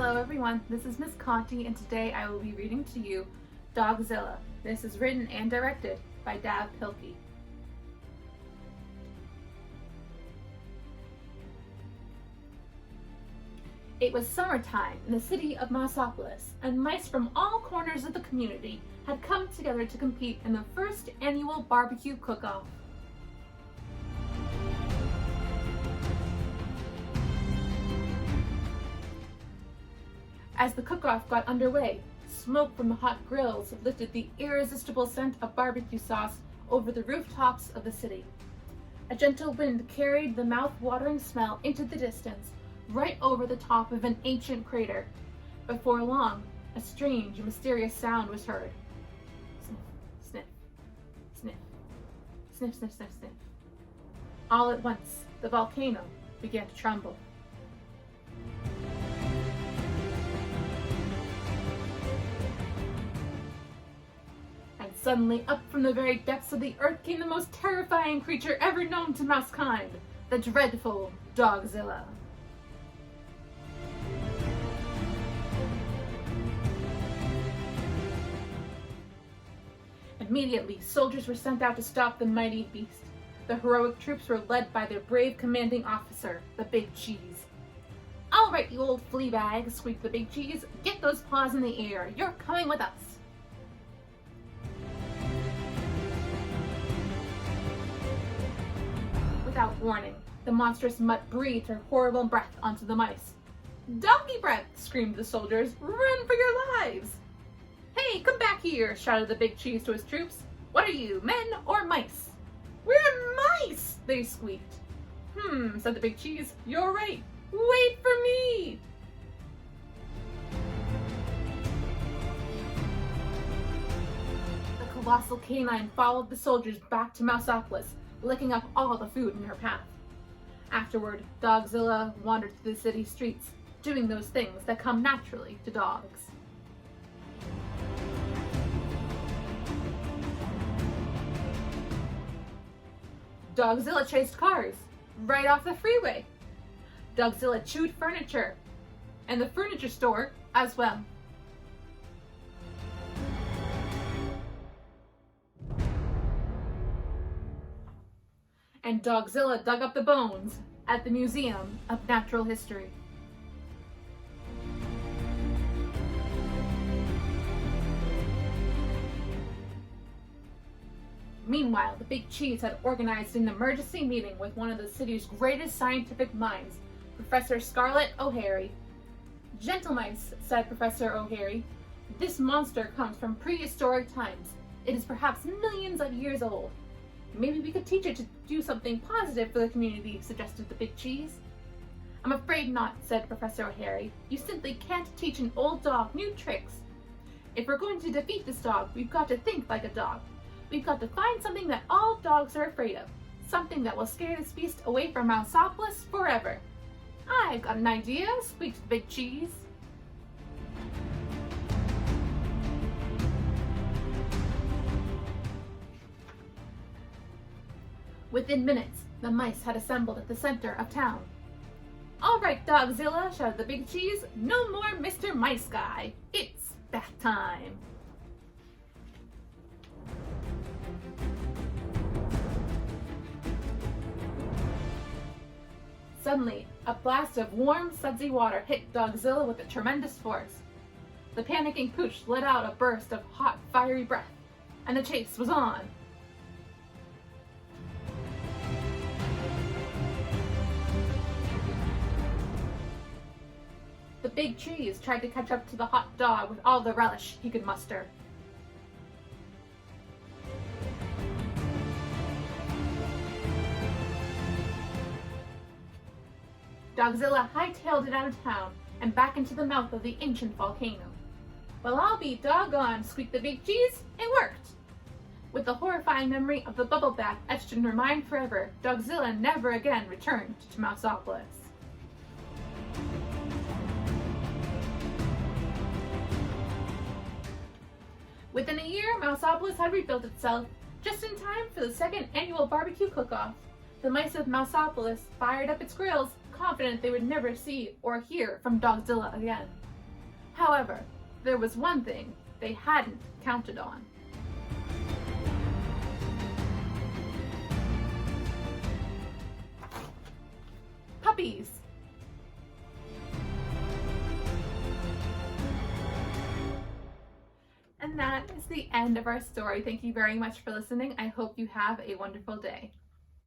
Hello everyone, this is Miss Conte and today I will be reading to you Dogzilla. This is written and directed by Pilkey. It was summertime in the city of Mouseopolis, and mice from all corners of the community had come together to compete in the first annual barbecue cook-off. As the cook-off got underway, smoke from the hot grills lifted the irresistible scent of barbecue sauce over the rooftops of the city. A gentle wind carried the mouth-watering smell into the distance, right over the top of an ancient crater. Before long, a strange and mysterious sound was heard. Sniff, sniff, sniff, sniff, sniff, sniff, sniff. All at once, the volcano began to tremble. Suddenly, up from the very depths of the earth came the most terrifying creature ever known to mousekind, the dreadful Dogzilla. Immediately, soldiers were sent out to stop the mighty beast. The heroic troops were led by their brave commanding officer, the Big Cheese. "All right, you old flea bag," squeaked the Big Cheese. "Get those paws in the air. You're coming with us." Without warning, the monstrous mutt breathed her horrible breath onto the mice. "Donkey breath!" screamed the soldiers. "Run for your lives!" "Hey, come back here!" shouted the Big Cheese to his troops. "What are you, men or mice?" "We're mice!" they squeaked. Said the Big Cheese. "You're right. Wait for me!" The colossal canine followed the soldiers back to Mouseopolis, licking up all the food in her path. Afterward, Dogzilla wandered through the city streets, doing those things that come naturally to dogs. Dogzilla chased cars right off the freeway. Dogzilla chewed furniture, and the furniture store as well. And Dogzilla dug up the bones at the Museum of Natural History. Meanwhile, the Big Cheese had organized an emergency meeting with one of the city's greatest scientific minds, Professor Scarlet O'Hary. "Gentle mice," said Professor O'Hary, "this monster comes from prehistoric times. It is perhaps millions of years old. Maybe we could teach it to do something positive for the community," suggested the Big Cheese. "I'm afraid not," said Professor O'Hary. "You simply can't teach an old dog new tricks. If we're going to defeat this dog, we've got to think like a dog. We've got to find something that all dogs are afraid of. Something that will scare this beast away from Mouseopolis forever." "I've got an idea," squeaked the Big Cheese. Within minutes, the mice had assembled at the center of town. "All right, Dogzilla," shouted the Big Cheese. "No more Mr. Mice Guy. It's bath time." Suddenly, a blast of warm, sudsy water hit Dogzilla with a tremendous force. The panicking pooch let out a burst of hot, fiery breath, and the chase was on. The Big Cheese tried to catch up to the hot dog with all the relish he could muster. Dogzilla hightailed it out of town and back into the mouth of the ancient volcano. "Well, I'll be doggone," squeaked the Big Cheese. "It worked!" With the horrifying memory of the bubble bath etched in her mind forever, Dogzilla never again returned to Mouseopolis. Within a year, Mouseopolis had rebuilt itself, just in time for the second annual barbecue cook-off. The mice of Mouseopolis fired up its grills, confident they would never see or hear from Dogzilla again. However, there was one thing they hadn't counted on. Puppies! And that is the end of our story. Thank you very much for listening. I hope you have a wonderful day.